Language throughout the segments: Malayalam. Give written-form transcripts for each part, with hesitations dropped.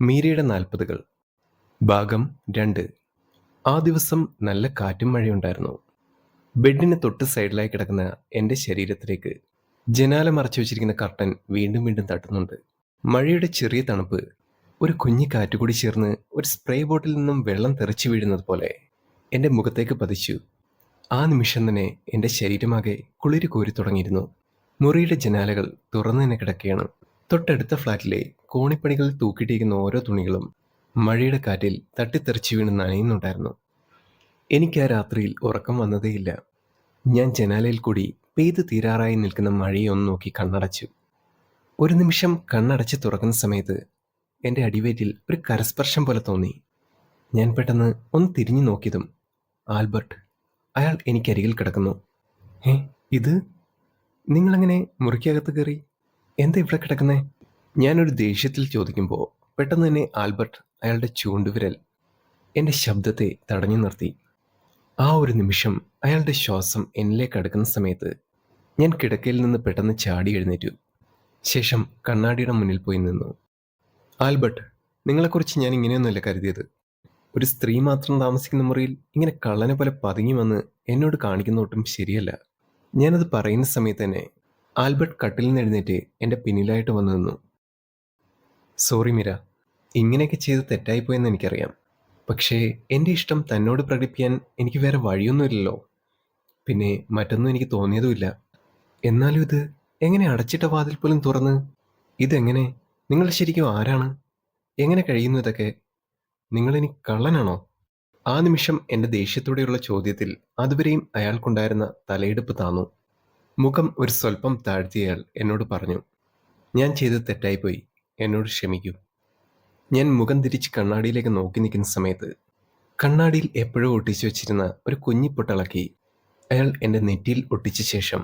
മീരയുടെ 40കൾ ഭാഗം 2. ആ ദിവസം നല്ല കാറ്റും മഴയുണ്ടായിരുന്നു. ബെഡിന് തൊട്ട് സൈഡിലായി കിടക്കുന്ന എൻ്റെ ശരീരത്തിലേക്ക് ജനാല മറച്ചു വെച്ചിരിക്കുന്ന കർട്ടൻ വീണ്ടും വീണ്ടും തട്ടുന്നുണ്ട്. മഴയുടെ ചെറിയ തണുപ്പ് ഒരു കുഞ്ഞി കാറ്റുകൂടി ചേർന്ന് ഒരു സ്പ്രേ ബോട്ടിൽ നിന്നും വെള്ളം തെറിച്ചു വീഴുന്നത് പോലെ എൻ്റെ മുഖത്തേക്ക് പതിച്ചു. ആ നിമിഷം തന്നെ എൻ്റെ ശരീരമാകെ കുളിര് കോരി തുടങ്ങിയിരുന്നു. മുറിയുടെ ജനാലകൾ തുറന്നു തന്നെ കിടക്കുകയാണ്. തൊട്ടടുത്ത ഫ്ലാറ്റിലെ കോണിപ്പണികളിൽ തൂക്കിയിട്ടിരിക്കുന്ന ഓരോ തുണികളും മഴയുടെ കാറ്റിൽ തട്ടിത്തെറിച്ചു വീണ് നനയുന്നുണ്ടായിരുന്നു. എനിക്ക് ആ രാത്രിയിൽ ഉറക്കം വന്നതേയില്ല. ഞാൻ ജനാലയിൽ കൂടി പെയ്ത് തീരാറായി നിൽക്കുന്ന മഴയെ ഒന്ന് നോക്കി കണ്ണടച്ചു. ഒരു നിമിഷം കണ്ണടച്ച് തുറക്കുന്ന സമയത്ത് എൻ്റെ അടിവയറ്റിൽ ഒരു കരസ്പർശം പോലെ തോന്നി. ഞാൻ പെട്ടെന്ന് ഒന്ന് തിരിഞ്ഞു നോക്കിയതും ആൽബർട്ട്, അയാൾ എനിക്കരികിൽ കിടക്കുന്നു. ഇത് നിങ്ങളെങ്ങനെ മുറിക്കകത്ത് കയറി? എന്താ ഇവിടെ കിടക്കുന്നേ? ഞാനൊരു ദേഷ്യത്തിൽ ചോദിക്കുമ്പോൾ പെട്ടെന്ന് തന്നെ ആൽബർട്ട് അയാളുടെ ചൂണ്ടുവിരൽ എൻ്റെ ശബ്ദത്തെ തടഞ്ഞു നിർത്തി. ആ ഒരു നിമിഷം അയാളുടെ ശ്വാസം എന്നിലേക്ക് അടുക്കുന്ന സമയത്ത് ഞാൻ കിടക്കയിൽ നിന്ന് പെട്ടെന്ന് ചാടി എഴുന്നേറ്റു. ശേഷം കണ്ണാടിയുടെ മുന്നിൽ പോയി നിന്നു. ആൽബർട്ട്, നിങ്ങളെക്കുറിച്ച് ഞാൻ ഇങ്ങനെയൊന്നുമല്ല കരുതിയത്. ഒരു സ്ത്രീ മാത്രം താമസിക്കുന്ന മുറിയിൽ ഇങ്ങനെ കള്ളനെ പോലെ പതുങ്ങി വന്ന് എന്നോട് കാണിക്കുന്ന ഒട്ടും ശരിയല്ല. ഞാനത് പറയുന്ന സമയത്ത് തന്നെ ആൽബർട്ട് കട്ടിൽ നിന്ന് എഴുന്നേറ്റ് എൻ്റെ പിന്നിലായിട്ട് വന്നു നിന്നു. സോറി മീര, ഇങ്ങനെയൊക്കെ ചെയ്ത് തെറ്റായിപ്പോയെന്ന് എനിക്കറിയാം. പക്ഷേ എൻ്റെ ഇഷ്ടം തന്നോട് പ്രകടിപ്പിക്കാൻ എനിക്ക് വേറെ വഴിയൊന്നുമില്ലല്ലോ. പിന്നെ മറ്റൊന്നും എനിക്ക് തോന്നിയതുമില്ല. എന്നാലും ഇത് എങ്ങനെ അടച്ചിട്ട വാതിൽ പോലും തുറന്ന്? ഇതെങ്ങനെ? നിങ്ങൾ ശരിക്കും ആരാണ്? എങ്ങനെ കഴിയുന്നു ഇതൊക്കെ? നിങ്ങളെനിക്ക് കള്ളനാണോ? ആ നിമിഷം എൻ്റെ ദേഷ്യത്തോടെയുള്ള ചോദ്യത്തിൽ അതുവരെയും അയാൾക്കുണ്ടായിരുന്ന തലയെടുപ്പ് താന്നു. മുഖം ഒരു സ്വല്പം താഴ്ത്തിയയാൾ എന്നോട് പറഞ്ഞു, ഞാൻ ചെയ്തത് തെറ്റായിപ്പോയി, എന്നോട് ക്ഷമിക്കൂ. ഞാൻ മുഖം തിരിച്ച് കണ്ണാടിയിലേക്ക് നോക്കി നിൽക്കുന്ന സമയത്ത് കണ്ണാടിയിൽ എപ്പോഴോ ഒട്ടിച്ചു വെച്ചിരുന്ന ഒരു കുഞ്ഞി പൊട്ടിളക്കി അയാൾ എൻ്റെ നെറ്റിയിൽ ഒട്ടിച്ച ശേഷം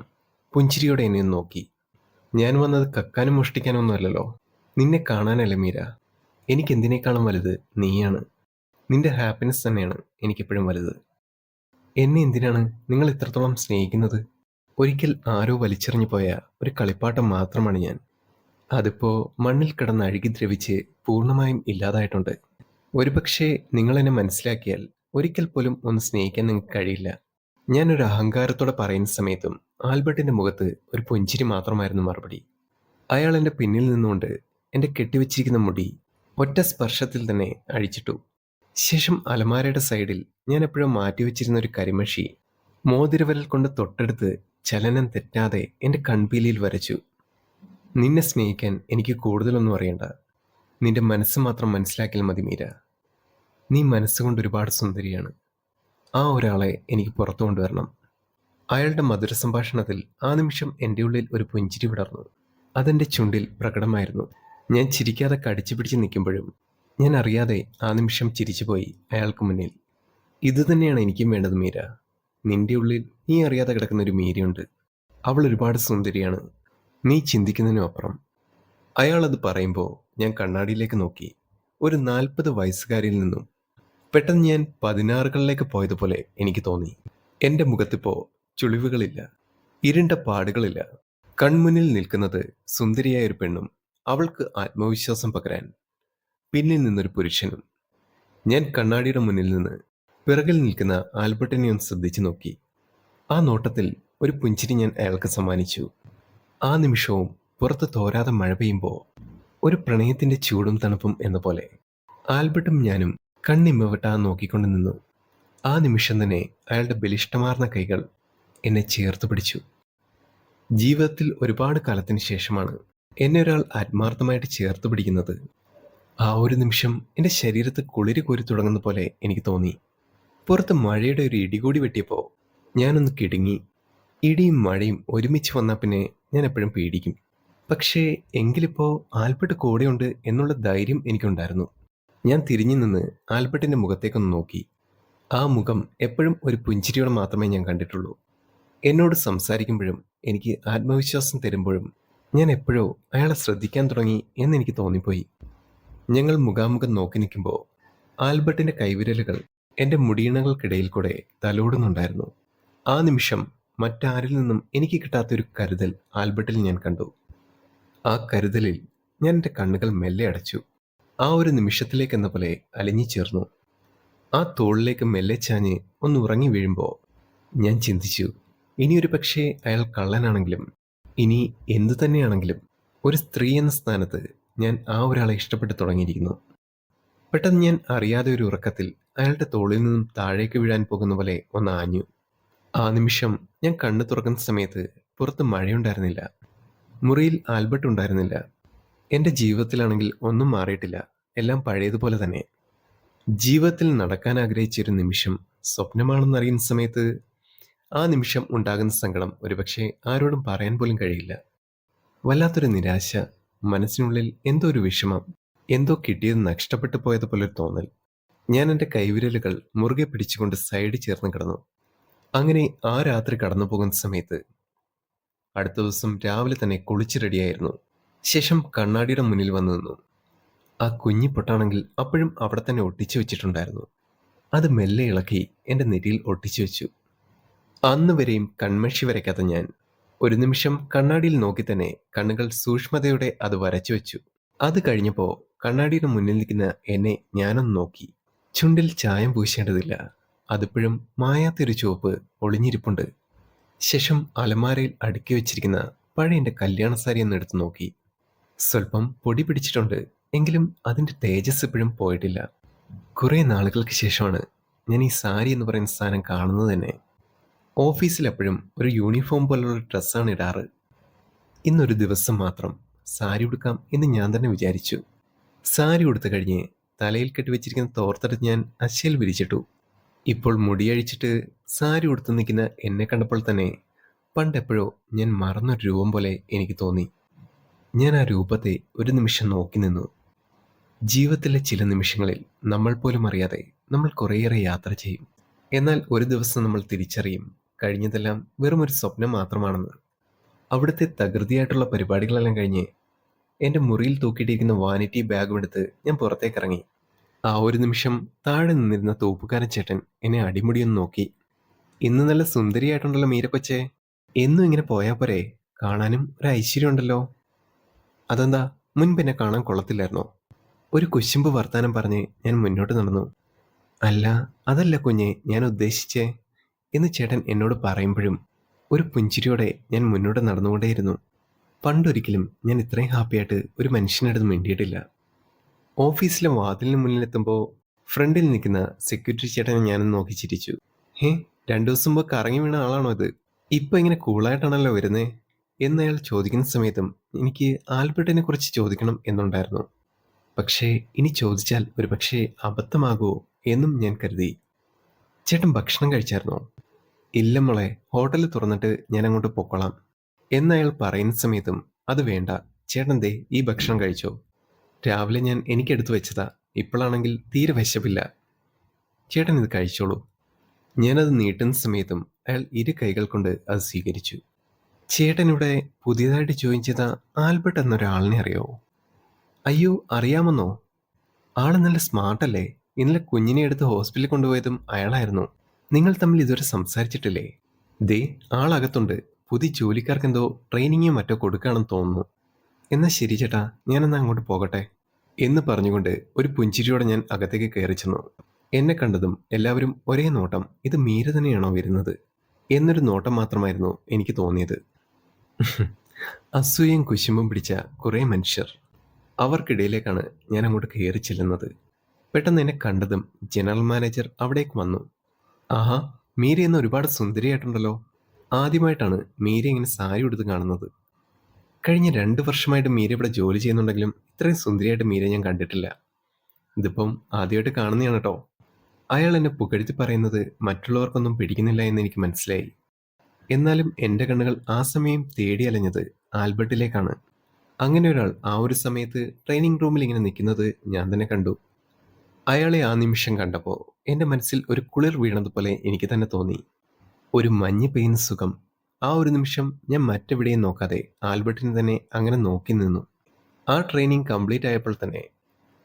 പുഞ്ചിരിയോടെ എന്നെ നോക്കി. ഞാൻ വന്നത് കക്കാനും മോഷ്ടിക്കാനും ഒന്നുമല്ലല്ലോ. നിന്നെ കാണാനല്ല മീര. എനിക്കെന്തിനേക്കാളും വലുത് നീയാണ്. നിന്റെ ഹാപ്പിനെസ് തന്നെയാണ് എനിക്കെപ്പോഴും വലുത്. എന്നെ എന്തിനാണ് നിങ്ങൾ ഇത്രത്തോളം സ്നേഹിക്കുന്നത്? ഒരിക്കൽ ആരോ വലിച്ചെറിഞ്ഞു പോയ ഒരു കളിപ്പാട്ടം മാത്രമാണ് ഞാൻ. അതിപ്പോൾ മണ്ണിൽ കിടന്ന് അഴുകി ദ്രവിച്ച് പൂർണ്ണമായും ഇല്ലാതായിട്ടുണ്ട്. ഒരുപക്ഷെ നിങ്ങളെന്നെ മനസ്സിലാക്കിയാൽ ഒരിക്കൽ പോലും ഒന്ന് സ്നേഹിക്കാൻ നിങ്ങൾക്ക് കഴിയില്ല. ഞാനൊരു അഹങ്കാരത്തോടെ പറയുന്ന സമയത്തും ആൽബർട്ടിൻ്റെ മുഖത്ത് ഒരു പുഞ്ചിരി മാത്രമായിരുന്നു മറുപടി. അയാൾ എൻ്റെ പിന്നിൽ നിന്നുകൊണ്ട് എൻ്റെ കെട്ടിവെച്ചിരിക്കുന്ന മുടി ഒറ്റ സ്പർശത്തിൽ തന്നെ അഴിച്ചിട്ടു. ശേഷം അലമാരയുടെ സൈഡിൽ ഞാൻ എപ്പോഴും മാറ്റിവെച്ചിരുന്ന ഒരു കരിമഷി മോതിരവിരൽ കൊണ്ട് തൊട്ടടുത്ത് ചലനം തെറ്റാതെ എൻ്റെ കൺപീലിയിൽ വരച്ചു. നിന്നെ സ്നേഹിക്കാൻ എനിക്ക് കൂടുതലൊന്നും അറിയണ്ട. നിന്റെ മനസ്സ് മാത്രം മനസ്സിലാക്കിയാൽ മതി മീര. നീ മനസ്സുകൊണ്ട് ഒരുപാട് സുന്ദരിയാണ്. ആ ഒരാളെ എനിക്ക് പുറത്തു കൊണ്ടുവരണം. അയാളുടെ മധുര സംഭാഷണത്തിൽ ആ നിമിഷം എൻ്റെ ഉള്ളിൽ ഒരു പുഞ്ചിരി വിടർന്നു. അതെൻ്റെ ചുണ്ടിൽ പ്രകടമായിരുന്നു. ഞാൻ ചിരിക്കാതെ കടിച്ചു പിടിച്ച് നിൽക്കുമ്പോഴും ഞാൻ അറിയാതെ ആ നിമിഷം ചിരിച്ചുപോയി അയാൾക്ക് മുന്നിൽ. ഇതുതന്നെയാണ് എനിക്കും വേണ്ടത് മീര. നിന്റെ ഉള്ളിൽ നീ അറിയാതെ കിടക്കുന്ന ഒരു മീരയുണ്ട്. അവൾ ഒരുപാട് സുന്ദരിയാണ്, നീ ചിന്തിക്കുന്നതിനും അപ്പുറം. അയാളത് പറയുമ്പോൾ ഞാൻ കണ്ണാടിയിലേക്ക് നോക്കി. ഒരു 40 വയസ്സുകാരിൽ നിന്നും പെട്ടെന്ന് ഞാൻ 16കളിലേക്ക് പോയതുപോലെ എനിക്ക് തോന്നി. എൻ്റെ മുഖത്തിപ്പോൾ ചുളിവുകളില്ല, ഇരുണ്ട പാടുകളില്ല. കൺമുന്നിൽ നിൽക്കുന്നത് സുന്ദരിയായ ഒരു പെണ്ണും അവൾക്ക് ആത്മവിശ്വാസം പകരാൻ പിന്നിൽ നിന്നൊരു പുരുഷനും. ഞാൻ കണ്ണാടിയുടെ മുന്നിൽ നിന്ന് പിറകിൽ നിൽക്കുന്ന ആൽബർട്ടിനെ ഒന്ന് ശ്രദ്ധിച്ചു നോക്കി. ആ നോട്ടത്തിൽ ഒരു പുഞ്ചിരി ഞാൻ അയാൾക്ക് സമ്മാനിച്ചു. ആ നിമിഷവും പുറത്ത് തോരാതെ മഴ പെയ്യുമ്പോൾ ഒരു പ്രണയത്തിൻ്റെ ചൂടും തണുപ്പും എന്ന പോലെ ആൽബർട്ടും ഞാനും കണ്ണിമ്മവട്ടാ നോക്കിക്കൊണ്ട് നിന്നു. ആ നിമിഷം തന്നെ അയാളുടെ ബലിഷ്ടമാർന്ന കൈകൾ എന്നെ ചേർത്ത് പിടിച്ചു. ജീവിതത്തിൽ ഒരുപാട് കാലത്തിന് ശേഷമാണ് എന്നെ ഒരാൾ ആത്മാർത്ഥമായിട്ട് ചേർത്ത് പിടിക്കുന്നത്. ആ ഒരു നിമിഷം എൻ്റെ ശരീരത്ത് കുളിര് കോരി തുടങ്ങുന്ന പോലെ എനിക്ക് തോന്നി. പുറത്ത് മഴയുടെ ഒരു ഇടികൂടി വെട്ടിയപ്പോൾ ഞാനൊന്ന് കിടുങ്ങി. ഇടിയും മഴയും ഒരുമിച്ച് വന്നാൽ പിന്നെ ഞാൻ എപ്പോഴും പേടിക്കും. പക്ഷേ എങ്കിലിപ്പോൾ ആൽബർട്ട് കൂടെയുണ്ട് എന്നുള്ള ധൈര്യം എനിക്കുണ്ടായിരുന്നു. ഞാൻ തിരിഞ്ഞു നിന്ന് ആൽബർട്ടിൻ്റെ മുഖത്തേക്കൊന്ന് നോക്കി. ആ മുഖം എപ്പോഴും ഒരു പുഞ്ചിരിയോടെ മാത്രമേ ഞാൻ കണ്ടിട്ടുള്ളൂ. എന്നോട് സംസാരിക്കുമ്പോഴും എനിക്ക് ആത്മവിശ്വാസം തരുമ്പോഴും ഞാൻ എപ്പോഴോ അയാളെ ശ്രദ്ധിക്കാൻ തുടങ്ങി എന്നെനിക്ക് തോന്നിപ്പോയി. ഞങ്ങൾ മുഖാമുഖം നോക്കി നിൽക്കുമ്പോൾ ആൽബർട്ടിൻ്റെ കൈവിരലുകൾ എൻ്റെ മുടിയിണകൾക്കിടയിൽ കൂടെ തലോടുന്നുണ്ടായിരുന്നു. ആ നിമിഷം മറ്റാരിൽ നിന്നും എനിക്ക് കിട്ടാത്തൊരു കരുതൽ ആൽബർട്ടിൽ ഞാൻ കണ്ടു. ആ കരുതലിൽ ഞാൻ എൻ്റെ കണ്ണുകൾ മെല്ലെ അടച്ചു. ആ ഒരു നിമിഷത്തിലേക്കെന്ന പോലെ അലിഞ്ഞു ചേർന്നു. ആ തോളിലേക്ക് മെല്ലെ ചാഞ്ഞ് ഒന്ന് ഉറങ്ങി വീഴുമ്പോൾ ഞാൻ ചിന്തിച്ചു, ഇനിയൊരു പക്ഷേ അയാൾ കള്ളനാണെങ്കിലും, ഇനി എന്തു തന്നെയാണെങ്കിലും, ഒരു സ്ത്രീ എന്ന സ്ഥാനത്ത് ഞാൻ ആ ഒരാളെ ഇഷ്ടപ്പെട്ടു തുടങ്ങിയിരിക്കുന്നു. പെട്ടെന്ന് ഞാൻ അറിയാതെ ഒരു ഉറക്കത്തിൽ അയാളുടെ തോളിൽ നിന്നും താഴേക്ക് വീഴാൻ പോകുന്ന പോലെ ഒന്ന് ആഞ്ഞു. ആ നിമിഷം ഞാൻ കണ്ണു തുറക്കുന്ന സമയത്ത് പുറത്ത് മഴയുണ്ടായിരുന്നില്ല. മുറിയിൽ ആൽബർട്ട് ഉണ്ടായിരുന്നില്ല. എൻ്റെ ജീവിതത്തിലാണെങ്കിൽ ഒന്നും മാറിയിട്ടില്ല. എല്ലാം പഴയതുപോലെ തന്നെ. ജീവിതത്തിൽ നടക്കാൻ ആഗ്രഹിച്ചൊരു നിമിഷം സ്വപ്നമാണെന്നറിയുന്ന സമയത്ത് ആ നിമിഷം ഉണ്ടാകുന്ന സങ്കടം ഒരുപക്ഷെ ആരോടും പറയാൻ പോലും കഴിയില്ല. വല്ലാത്തൊരു നിരാശ, മനസ്സിനുള്ളിൽ എന്തോ ഒരു വിഷമം, എന്തോ കിട്ടിയത് നഷ്ടപ്പെട്ടു പോയതുപോലൊരു തോന്നൽ. ഞാൻ എൻ്റെ കൈവിരലുകൾ മുറുകെ പിടിച്ചുകൊണ്ട് സൈഡിൽ ചേർന്ന് കിടന്നു. അങ്ങനെ ആ രാത്രി കടന്നു പോകുന്ന സമയത്ത് അടുത്ത ദിവസം രാവിലെ തന്നെ കുളിച്ച് റെഡിയായിരുന്നു. ശേഷം കണ്ണാടിയുടെ മുന്നിൽ വന്നു നിന്നു. ആ കുഞ്ഞി പൊട്ടാണെങ്കിൽ അപ്പോഴും അവിടെ തന്നെ ഒട്ടിച്ചു വെച്ചിട്ടുണ്ടായിരുന്നു. അത് മെല്ലെ ഇളക്കി എൻ്റെ നെറ്റിയിൽ ഒട്ടിച്ചു വെച്ചു. അന്ന് വരെയും കൺമഷി വരയ്ക്കാത്ത ഞാൻ ഒരു നിമിഷം കണ്ണാടിയിൽ നോക്കി തന്നെ കണ്ണുകൾ സൂക്ഷ്മതയോടെ അത് വരച്ചു വെച്ചു. അത് കഴിഞ്ഞപ്പോൾ കണ്ണാടിയുടെ മുന്നിൽ നിൽക്കുന്ന എന്നെ ഞാനൊന്ന് നോക്കി. ചുണ്ടിൽ ചായം പൂശേണ്ടതില്ല, അതിപ്പോഴും മായാത്തൊരു ചുവപ്പ് ഒളിഞ്ഞിരിപ്പുണ്ട്. ശേഷം അലമാരയിൽ അടുക്കി വെച്ചിരിക്കുന്ന പഴയ എൻ്റെ കല്യാണ സാരി ഒന്ന് എടുത്തു നോക്കി. സ്വല്പം പൊടി പിടിച്ചിട്ടുണ്ട്, എങ്കിലും അതിൻ്റെ തേജസ് ഇപ്പോഴും പോയിട്ടില്ല. കുറേ നാളുകൾക്ക് ശേഷമാണ് ഞാൻ ഈ സാരി എന്ന് പറയുന്ന സാധനം കാണുന്നത് തന്നെ. ഓഫീസിൽ എപ്പോഴും ഒരു യൂണിഫോം പോലുള്ള ഡ്രസ്സാണ് ഇടാറ്. ഇന്നൊരു ദിവസം മാത്രം സാരി ഉടുക്കാം എന്ന് ഞാൻ തന്നെ വിചാരിച്ചു. സാരി ഉടുത്തു കഴിഞ്ഞ് തലയിൽ കെട്ടിവെച്ചിരിക്കുന്ന തോർത്തെടുത്ത് ഞാൻ അശയിൽ വിരിച്ചിട്ടു. ഇപ്പോൾ മുടിയഴിച്ചിട്ട് സാരി ഉടുത്തു നിൽക്കുന്ന എന്നെ കണ്ടപ്പോൾ തന്നെ പണ്ടെപ്പോഴോ ഞാൻ മറന്നൊരു രൂപം പോലെ എനിക്ക് തോന്നി. ഞാൻ ആ രൂപത്തെ ഒരു നിമിഷം നോക്കി നിന്നു. ജീവിതത്തിലെ ചില നിമിഷങ്ങളിൽ നമ്മൾ പോലും അറിയാതെ നമ്മൾ കുറേയേറെ യാത്ര ചെയ്യും. എന്നാൽ ഒരു ദിവസം നമ്മൾ തിരിച്ചറിയും കഴിഞ്ഞതെല്ലാം വെറും ഒരു സ്വപ്നം മാത്രമാണെന്ന്. അവിടുത്തെ തകൃതിയായിട്ടുള്ള പരിപാടികളെല്ലാം കഴിഞ്ഞ് എൻ്റെ മുറിയിൽ തൂക്കിയിട്ടിരിക്കുന്ന വാനിറ്റി ബാഗും എടുത്ത് ഞാൻ പുറത്തേക്ക് ഇറങ്ങി. ആ ഒരു നിമിഷം താഴെ നിന്നിരുന്ന തൂപ്പുകാരൻ ചേട്ടൻ എന്നെ അടിമുടിയൊന്ന് നോക്കി. ഇന്ന് നല്ല സുന്ദരിയായിട്ടുണ്ടല്ലോ മീരക്കൊച്ചേ, എന്നും ഇങ്ങനെ പോയാൽ പോരെ, കാണാനും ഒരു ഐശ്വര്യം ഉണ്ടല്ലോ. അതെന്താ, മുൻപ് എന്നെ കാണാൻ കൊള്ളത്തില്ലായിരുന്നോ? ഒരു കുശുമ്പ് വർത്താനം പറഞ്ഞ് ഞാൻ മുന്നോട്ട് നടന്നു. അല്ല, അതല്ല കുഞ്ഞെ ഞാൻ ഉദ്ദേശിച്ചേ എന്ന് ചേട്ടൻ എന്നോട് പറയുമ്പോഴും ഒരു പുഞ്ചിരിയോടെ ഞാൻ മുന്നോട്ട് നടന്നുകൊണ്ടേയിരുന്നു. പണ്ടൊരിക്കലും ഞാൻ ഇത്രയും ഹാപ്പിയായിട്ട് ഒരു മനുഷ്യനടുത്ത് മിണ്ടിയിട്ടില്ല. ഓഫീസിലെ വാതിലിന് മുന്നിലെത്തുമ്പോൾ ഫ്രണ്ടിൽ നിൽക്കുന്ന സെക്യൂരിറ്റി ചേട്ടനെ ഞാനൊന്ന് നോക്കി ചിരിച്ചു. ഹേ, 2 ദിവസം മുമ്പ് കറങ്ങി വീണ ആളാണോ ഇത്? ഇപ്പം ഇങ്ങനെ കൂളായിട്ടാണല്ലോ വരുന്നേ എന്നയാൾ ചോദിക്കുന്ന സമയത്തും എനിക്ക് ആൽബർട്ടിനെ കുറിച്ച് ചോദിക്കണം എന്നുണ്ടായിരുന്നു. പക്ഷേ ഇനി ചോദിച്ചാൽ ഒരു പക്ഷേ അബദ്ധമാകുമോ എന്നും ഞാൻ കരുതി. ചേട്ടൻ ഭക്ഷണം കഴിച്ചായിരുന്നോ? ഇല്ല മോളെ, ഹോട്ടൽ തുറന്നിട്ട് ഞാൻ അങ്ങോട്ട് പൊക്കോളാം എന്നയാൾ പറയുന്ന സമയത്തും അത് വേണ്ട, ചേട്ടൻ ദേ ഈ ഭക്ഷണം കഴിച്ചോ, രാവിലെ ഞാൻ എനിക്കെടുത്തു വെച്ചതാ, ഇപ്പോഴാണെങ്കിൽ തീരെ വിശപ്പില്ല, ചേട്ടൻ ഇത് കഴിച്ചോളൂ. ഞാനത് നീട്ടുന്ന സമയത്തും അയാൾ ഇരു കൈകൾ കൊണ്ട് അത് സ്വീകരിച്ചു. ചേട്ടൻ ഇവിടെ പുതിയതായിട്ട് ജോയിൻ ചെയ്ത ആൽബർട്ട് എന്നൊരാളിനെ അറിയോ? അയ്യോ, അറിയാമെന്നോ? ആള് നല്ല സ്മാർട്ടല്ലേ? ഇന്നലെ കുഞ്ഞിനെ എടുത്ത് ഹോസ്പിറ്റലിൽ കൊണ്ടുപോയതും അയാളായിരുന്നു. നിങ്ങൾ തമ്മിൽ ഇതുവരെ സംസാരിച്ചിട്ടില്ലേ? ദേ ആളകത്തുണ്ട്, പുതിയ ജോലിക്കാർക്ക് എന്തോ ട്രെയിനിങ്ങോ മറ്റോ കൊടുക്കുകയാണെന്ന് തോന്നുന്നു. എന്നാൽ ശരി ചേട്ടാ, ഞാനെന്നാ അങ്ങോട്ട് പോകട്ടെ എന്ന് പറഞ്ഞുകൊണ്ട് ഒരു പുഞ്ചിരിയോടെ ഞാൻ അകത്തേക്ക് കയറി ചെന്നു. എന്നെ കണ്ടതും എല്ലാവരും ഒരേ നോട്ടം, ഇത് മീര തന്നെയാണോ വരുന്നത് എന്നൊരു നോട്ടം മാത്രമായിരുന്നു എനിക്ക് തോന്നിയത്. അസൂയയും കുശുമ്പും പിടിച്ച കുറേ മനുഷ്യർ, അവർക്കിടയിലേക്കാണ് ഞാൻ അങ്ങോട്ട് കയറി ചെല്ലുന്നത്. പെട്ടെന്ന് എന്നെ കണ്ടതും ജനറൽ മാനേജർ അവിടേക്ക് വന്നു. ആഹാ, മീര ഇന്ന് ഒരുപാട് സുന്ദരിയായിട്ടുണ്ടല്ലോ. ആദ്യമായിട്ടാണ് മീര ഇങ്ങനെ സാരി ഉടുത്ത് കാണുന്നത്. കഴിഞ്ഞ 2 വർഷമായിട്ട് മീര ഇവിടെ ജോലി ചെയ്യുന്നുണ്ടെങ്കിലും ഇത്രയും സുന്ദരിയായിട്ട് മീര ഞാൻ കണ്ടിട്ടില്ല. ഇതിപ്പം ആദ്യമായിട്ട് കാണുന്നതാണ് കേട്ടോ. അയാൾ എന്നെ പുകഴ്ത്തി പറയുന്നത് മറ്റുള്ളവർക്കൊന്നും പിടിക്കുന്നില്ല എന്ന് എനിക്ക് മനസ്സിലായി. എന്നാലും എൻ്റെ കണ്ണുകൾ ആ സമയം തേടി അലഞ്ഞത് ആൽബർട്ടിലേക്കാണ്. അങ്ങനെ ഒരാൾ ആ ഒരു സമയത്ത് ട്രെയിനിങ് റൂമിൽ ഇങ്ങനെ നിൽക്കുന്നത് ഞാൻ തന്നെ കണ്ടു. അയാളെ ആ നിമിഷം കണ്ടപ്പോൾ എൻ്റെ മനസ്സിൽ ഒരു കുളിർ വീണതുപോലെ എനിക്ക് തന്നെ തോന്നി. ഒരു മഞ്ഞ് പെയ്യുന്ന സുഖം. ആ ഒരു നിമിഷം ഞാൻ മറ്റെവിടെയും നോക്കാതെ ആൽബർട്ടിനെ തന്നെ അങ്ങനെ നോക്കി നിന്നു. ആ ട്രെയിനിങ് കംപ്ലീറ്റ് ആയപ്പോൾ തന്നെ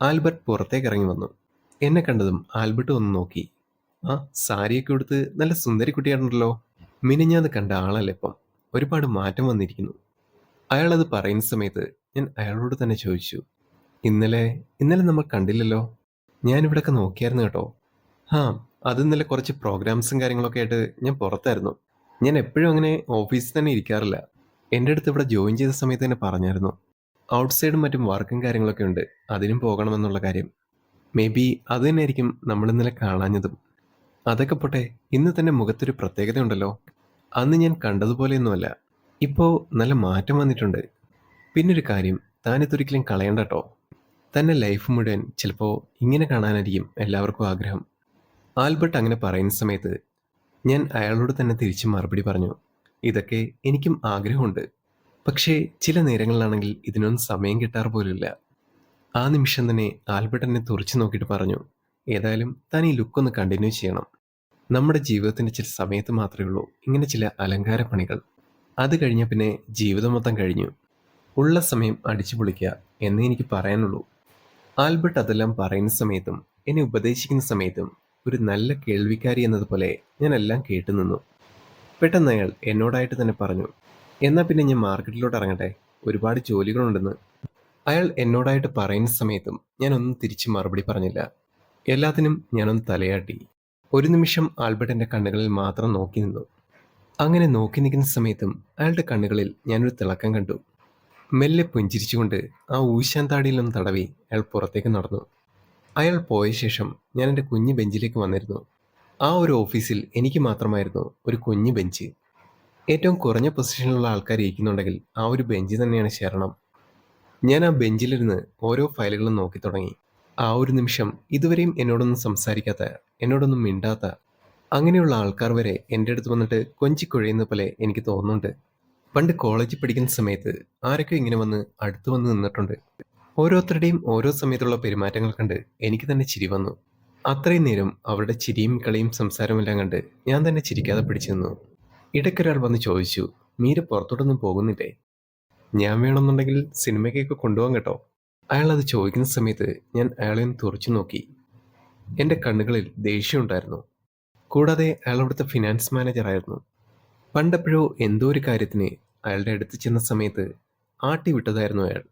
ആൽബർട്ട് പുറത്തേക്ക് ഇറങ്ങി വന്നു. എന്നെ കണ്ടതും ആൽബർട്ട് ഒന്ന് നോക്കി. ആ, സാരിയൊക്കെ ഉടുത്ത് നല്ല സുന്ദരി കുട്ടിയാണല്ലോ. മിനിഞ്ഞാത് കണ്ട ആളല്ല ഇപ്പം, ഒരുപാട് മാറ്റം വന്നിരിക്കുന്നു. അയാളത് പറയുന്ന സമയത്ത് ഞാൻ അയാളോട് തന്നെ ചോദിച്ചു, ഇന്നലെ ഇന്നലെ നമ്മൾ കണ്ടില്ലല്ലോ. ഞാനിവിടൊക്കെ നോക്കിയായിരുന്നു കേട്ടോ. ആ, അത് ഇന്നലെ കുറച്ച് പ്രോഗ്രാംസും കാര്യങ്ങളൊക്കെ ആയിട്ട് ഞാൻ പുറത്തായിരുന്നു. ഞാൻ എപ്പോഴും അങ്ങനെ ഓഫീസിൽ തന്നെ ഇരിക്കാറില്ല. എൻ്റെ അടുത്ത് ഇവിടെ ജോയിൻ ചെയ്ത സമയത്ത് തന്നെ പറഞ്ഞായിരുന്നു. ഔട്ട്സൈഡും മറ്റും വർക്കും കാര്യങ്ങളൊക്കെ ഉണ്ട്. അതിനും പോകണമെന്നുള്ള കാര്യം. മേ ബി അത് തന്നെയായിരിക്കും നമ്മൾ ഇന്നലെ കാണാഞ്ഞതും. അതൊക്കെ പോട്ടെ, ഇന്ന് തന്നെ മുഖത്തൊരു പ്രത്യേകതയുണ്ടല്ലോ. അന്ന് ഞാൻ കണ്ടതുപോലെയൊന്നുമല്ല. ഇപ്പോൾ നല്ല മാറ്റം വന്നിട്ടുണ്ട്. പിന്നൊരു കാര്യം, താനിതൊരിക്കലും കളയണ്ടട്ടോ. തന്നെ ലൈഫ് മുഴുവൻ ചിലപ്പോൾ ഇങ്ങനെ കാണാനായിരിക്കും എല്ലാവർക്കും ആഗ്രഹം. ആൽബർട്ട് അങ്ങനെ പറയുന്ന സമയത്ത് ഞാൻ അയാളോട് തന്നെ തിരിച്ച് മറുപടി പറഞ്ഞു. ഇതൊക്കെ എനിക്കും ആഗ്രഹമുണ്ട്. പക്ഷേ ചില നേരങ്ങളിലാണെങ്കിൽ ഇതിനൊന്നും സമയം കിട്ടാറ് പോലുമില്ല. ആ നിമിഷം തന്നെ ആൽബർട്ട് എന്നെ തുറച്ചു നോക്കിയിട്ട് പറഞ്ഞു, ഏതായാലും താൻ ഈ ലുക്കൊന്ന് കണ്ടിന്യൂ ചെയ്യണം. നമ്മുടെ ജീവിതത്തിന്റെ ചില സമയത്ത് മാത്രമേ ഉള്ളൂ ഇങ്ങനെ ചില അലങ്കാര പണികൾ. അത് കഴിഞ്ഞ പിന്നെ ജീവിതം മൊത്തം കഴിഞ്ഞു. ഉള്ള സമയം അടിച്ചു പൊളിക്കുക എന്നേ എനിക്ക് പറയാനുള്ളൂ. ആൽബർട്ട് അതെല്ലാം പറയുന്ന സമയത്തും എന്നെ ഉപദേശിക്കുന്ന സമയത്തും ഒരു നല്ല കേൾവിക്കാരി എന്നതുപോലെ ഞാൻ എല്ലാം കേട്ടു നിന്നു. പെട്ടെന്ന് അയാൾ എന്നോടായിട്ട് തന്നെ പറഞ്ഞു, എന്നാ പിന്നെ ഞാൻ മാർക്കറ്റിലോട്ട് ഇറങ്ങട്ടെ, ഒരുപാട് ജോലികളുണ്ടെന്ന്. അയാൾ എന്നോടായിട്ട് പറയുന്ന സമയത്തും ഞാനൊന്നും തിരിച്ച് മറുപടി പറഞ്ഞില്ല. എല്ലാത്തിനും ഞാനൊന്ന് തലയാട്ടി. ഒരു നിമിഷം ആൽബർട്ട് എൻ്റെ കണ്ണുകളിൽ മാത്രം നോക്കി നിന്നു. അങ്ങനെ നോക്കി നിൽക്കുന്ന സമയത്തും അയാളുടെ കണ്ണുകളിൽ ഞാനൊരു തിളക്കം കണ്ടു. മെല്ലെ പുഞ്ചിരിച്ചുകൊണ്ട് ആ ഊശാൻ താടിയിലൊന്ന് തടവി അയാൾ പുറത്തേക്ക് നടന്നു. അയാൾ പോയ ശേഷം ഞാൻ എൻ്റെ കുഞ്ഞു ബെഞ്ചിലേക്ക് വന്നിരുന്നു. ആ ഒരു ഓഫീസിൽ എനിക്ക് മാത്രമായിരുന്നു ഒരു കുഞ്ഞു ബെഞ്ച്. ഏറ്റവും കുറഞ്ഞ പൊസിഷനിലുള്ള ആൾക്കാർ ഇരിക്കുന്നുണ്ടെങ്കിൽ ആ ഒരു ബെഞ്ച് തന്നെയാണ് ശരണം. ഞാൻ ആ ബെഞ്ചിലിരുന്ന് ഓരോ ഫയലുകളും നോക്കി തുടങ്ങി. ആ ഒരു നിമിഷം ഇതുവരെയും എന്നോടൊന്നും സംസാരിക്കാത്ത, എന്നോടൊന്നും മിണ്ടാത്ത, അങ്ങനെയുള്ള ആൾക്കാർ വരെ എൻ്റെ അടുത്ത് വന്നിട്ട് കൊഞ്ചിക്കുഴയുന്ന പോലെ എനിക്ക് തോന്നുന്നുണ്ട്. പണ്ട് കോളേജിൽ പഠിക്കുന്ന സമയത്ത് ആരൊക്കെ ഇങ്ങനെ വന്ന് അടുത്ത് വന്ന് നിന്നിട്ടുണ്ട്. ഓരോരുത്തരുടെയും ഓരോ സമയത്തുള്ള പെരുമാറ്റങ്ങൾ കണ്ട് എനിക്ക് തന്നെ ചിരി വന്നു. അത്രയും നേരം അവരുടെ ചിരിയും കളിയും സംസാരമെല്ലാം കണ്ട് ഞാൻ തന്നെ ചിരിക്കാതെ പിടിച്ചു നിന്നു. ഇടയ്ക്കൊരാൾ വന്ന് ചോദിച്ചു, മീര പുറത്തോട്ടൊന്നും പോകുന്നില്ലേ? ഞാൻ വേണമെന്നുണ്ടെങ്കിൽ സിനിമയ്ക്കൊക്കെ കൊണ്ടുപോകാൻ കേട്ടോ. അയാൾ അത് ചോദിക്കുന്ന സമയത്ത് ഞാൻ അയാളെ ഒന്ന് തുറച്ചു നോക്കി. എൻ്റെ കണ്ണുകളിൽ ദേഷ്യമുണ്ടായിരുന്നു. കൂടാതെ അയാൾ അവിടുത്തെ ഫിനാൻസ് മാനേജർ ആയിരുന്നു. പണ്ടെപ്പോഴോ എന്തോ ഒരു കാര്യത്തിന് അയാളുടെ അടുത്ത് ചെന്ന സമയത്ത് ആട്ടി വിട്ടതായിരുന്നു അയാൾ.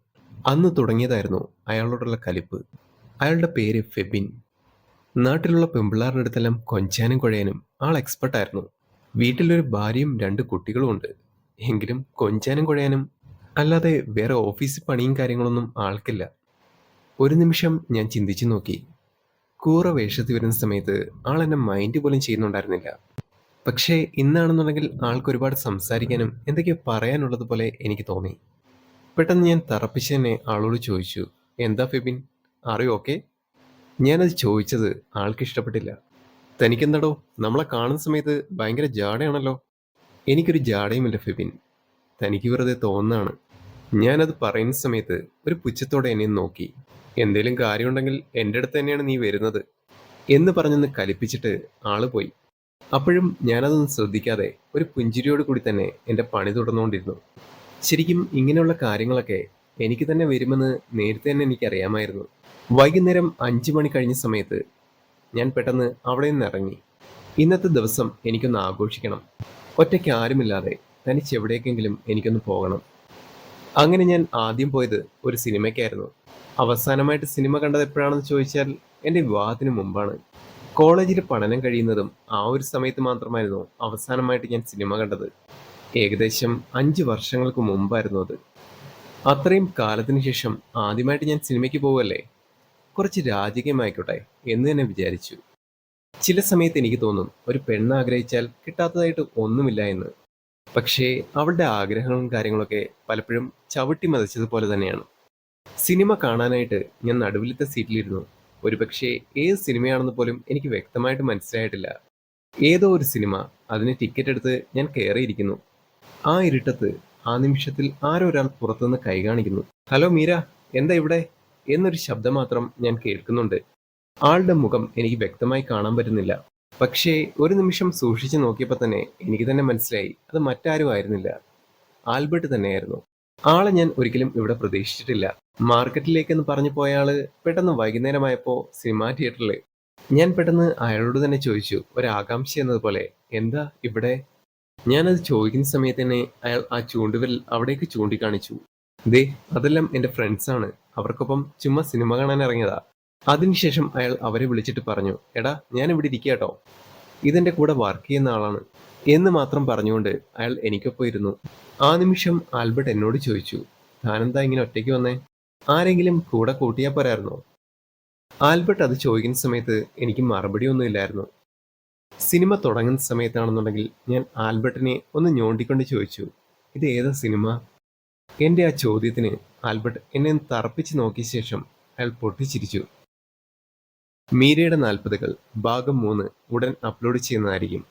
അന്ന് തുടങ്ങിയതായിരുന്നു അയാളോടുള്ള കലിപ്പ്. അയാളുടെ പേര് ഫെബിൻ. നാട്ടിലുള്ള പെമ്പിള്ളാരുടെ അടുത്തെല്ലാം കൊഞ്ചാനും കുഴയാനും ആൾ എക്സ്പെർട്ടായിരുന്നു. വീട്ടിലൊരു ഭാര്യയും 2 കുട്ടികളും ഉണ്ട്. എങ്കിലും കൊഞ്ചാനും കുഴയാനും അല്ലാതെ വേറെ ഓഫീസ് പണിയും കാര്യങ്ങളൊന്നും ആൾക്കില്ല. ഒരു നിമിഷം ഞാൻ ചിന്തിച്ചു നോക്കി. കൂറ വേഷത്തിൽ വരുന്ന സമയത്ത് ആൾ എന്നെ മൈൻഡ് പോലും ചെയ്യുന്നുണ്ടായിരുന്നില്ല. പക്ഷേ ഇന്നാണെന്നുണ്ടെങ്കിൽ ആൾക്ക് ഒരുപാട് സംസാരിക്കാനും എന്തൊക്കെയോ പറയാനുള്ളത് പോലെ എനിക്ക് തോന്നി. പെട്ടെന്ന് ഞാൻ തറപ്പിച്ച് തന്നെ ആളോട് ചോദിച്ചു, എന്താ ഫെബിൻ, ആർ യു ഓക്കെ? ഞാനത് ചോദിച്ചത് ആൾക്ക് ഇഷ്ടപ്പെട്ടില്ല. തനിക്കെന്താടോ, നമ്മളെ കാണുന്ന സമയത്ത് ഭയങ്കര ജാടയാണല്ലോ. എനിക്കൊരു ജാടയുമില്ല ഫെബിൻ, തനിക്ക് വെറുതെ തോന്നാണ്. ഞാനത് പറയുന്ന സമയത്ത് ഒരു പുച്ഛത്തോടെ എന്നെ നോക്കി. എന്തേലും കാര്യമുണ്ടെങ്കിൽ എൻ്റെ അടുത്ത് തന്നെയാണ് നീ വരുന്നത് എന്ന് പറഞ്ഞൊന്ന് കലിപ്പിച്ചിട്ട് ആള് പോയി. അപ്പോഴും ഞാനതൊന്നും ശ്രദ്ധിക്കാതെ ഒരു പുഞ്ചിരിയോട് കൂടി തന്നെ എൻ്റെ പണി തുടർന്നുകൊണ്ടിരുന്നു. ശരിക്കും ഇങ്ങനെയുള്ള കാര്യങ്ങളൊക്കെ എനിക്ക് തന്നെ വരുമെന്ന് നേരത്തെ തന്നെ എനിക്കറിയാമായിരുന്നു. വൈകുന്നേരം 5 മണി കഴിഞ്ഞ സമയത്ത് ഞാൻ പെട്ടെന്ന് അവിടെ നിന്ന് ഇറങ്ങി. ഇന്നത്തെ ദിവസം എനിക്കൊന്ന് ആഘോഷിക്കണം. ഒറ്റയ്ക്ക് ആരുമില്ലാതെ തനിച്ച് എവിടേക്കെങ്കിലും എനിക്കൊന്ന് പോകണം. അങ്ങനെ ഞാൻ ആദ്യം പോയത് ഒരു സിനിമയ്ക്കായിരുന്നു. അവസാനമായിട്ട് സിനിമ കണ്ടത് എപ്പോഴാണെന്ന് ചോദിച്ചാൽ എൻ്റെ വിവാഹത്തിന് മുമ്പാണ്. കോളേജിൽ പഠനം കഴിയുന്നതും ആ ഒരു സമയത്ത് മാത്രമായിരുന്നു അവസാനമായിട്ട് ഞാൻ സിനിമ കണ്ടത്. ഏകദേശം 5 വർഷങ്ങൾക്ക് മുമ്പായിരുന്നു അത്. അത്രയും കാലത്തിന് ശേഷം ആദ്യമായിട്ട് ഞാൻ സിനിമയ്ക്ക് പോവല്ലേ, കുറച്ച് രാജകീയമായിക്കോട്ടെ എന്ന് തന്നെ വിചാരിച്ചു. ചില സമയത്ത് എനിക്ക് തോന്നും ഒരു പെണ്ണ് ആഗ്രഹിച്ചാൽ കിട്ടാത്തതായിട്ട് ഒന്നുമില്ല എന്ന്. പക്ഷേ അവളുടെ ആഗ്രഹങ്ങളും കാര്യങ്ങളൊക്കെ പലപ്പോഴും ചവിട്ടി മതിച്ചതുപോലെ തന്നെയാണ്. സിനിമ കാണാനായിട്ട് ഞാൻ നടുവിലത്തെ സീറ്റിലിരുന്നു. ഒരുപക്ഷെ ഏത് സിനിമയാണെന്ന് പോലും എനിക്ക് വ്യക്തമായിട്ട് മനസ്സിലായിട്ടില്ല. ഏതോ ഒരു സിനിമ, അതിന് ടിക്കറ്റ് എടുത്ത് ഞാൻ കയറിയിരിക്കുന്നു. ആ ഇരുട്ടത്ത് ആ നിമിഷത്തിൽ ആരോ ഒരാൾ പുറത്തുനിന്ന് കൈ കാണിക്കുന്നു. ഹലോ മീര, എന്താ ഇവിടെ എന്നൊരു ശബ്ദം മാത്രം ഞാൻ കേൾക്കുന്നുണ്ട്. ആളുടെ മുഖം എനിക്ക് വ്യക്തമായി കാണാൻ പറ്റുന്നില്ല. പക്ഷേ ഒരു നിമിഷം സൂക്ഷിച്ചു നോക്കിയപ്പോൾ തന്നെ എനിക്ക് തന്നെ മനസ്സിലായി അത് മറ്റാരും ആയിരുന്നില്ല, ആൽബർട്ട് തന്നെയായിരുന്നു. ആളെ ഞാൻ ഒരിക്കലും ഇവിടെ പ്രതീക്ഷിച്ചിട്ടില്ല. മാർക്കറ്റിലേക്കെന്ന് പറഞ്ഞു പോയ ആള് പെട്ടെന്ന് വൈകുന്നേരമായപ്പോ സിനിമാ തിയേറ്ററിൽ. ഞാൻ പെട്ടെന്ന് അയാളോട് തന്നെ ചോദിച്ചു, ഒരാകാംക്ഷ എന്നതുപോലെ, എന്താ ഇവിടെ? ഞാനത് ചോദിക്കുന്ന സമയത്ത് തന്നെ അയാൾ ആ ചൂണ്ടുവിരൽ അവിടേക്ക് ചൂണ്ടിക്കാണിച്ചു. ദേ, അതെല്ലാം എൻ്റെ ഫ്രണ്ട്സാണ്. അവർക്കൊപ്പം ചുമ്മാ സിനിമ കാണാൻ ഇറങ്ങിയതാ. അതിനുശേഷം അയാൾ അവരെ വിളിച്ചിട്ട് പറഞ്ഞു, എടാ ഞാൻ ഇവിടെ ഇരിക്കാട്ടോ. ഇതെന്റെ കൂടെ വർക്ക് ചെയ്യുന്ന ആളാണ് എന്ന് മാത്രം പറഞ്ഞുകൊണ്ട് അയാൾ എനിക്കൊപ്പം ഇരുന്നു. ആ നിമിഷം ആൽബർട്ട് എന്നോട് ചോദിച്ചു, താനെന്താ ഇങ്ങനെ ഒറ്റയ്ക്ക് വന്നേ? ആരെങ്കിലും കൂടെ കൂട്ടിയാ പോരായിരുന്നോ? ആൽബർട്ട് അത് ചോദിക്കുന്ന സമയത്ത് എനിക്ക് മറുപടിയൊന്നും ഇല്ലായിരുന്നു. സിനിമ തുടങ്ങുന്ന സമയത്താണെന്നുണ്ടെങ്കിൽ ഞാൻ ആൽബർട്ടിനെ ഒന്ന് ഞോണ്ടിക്കൊണ്ട് ചോദിച്ചു, ഇത് ഏതാ സിനിമ? എന്റെ ആ ചോദ്യത്തിന് ആൽബർട്ട് എന്നെ ഒന്ന് തറപ്പിച്ച് നോക്കിയ ശേഷം അയാൾ പൊട്ടിച്ചിരിച്ചു. മീരയുടെ 40കൾ ഭാഗം 3 ഉടൻ അപ്ലോഡ് ചെയ്യുന്നതായിരിക്കും.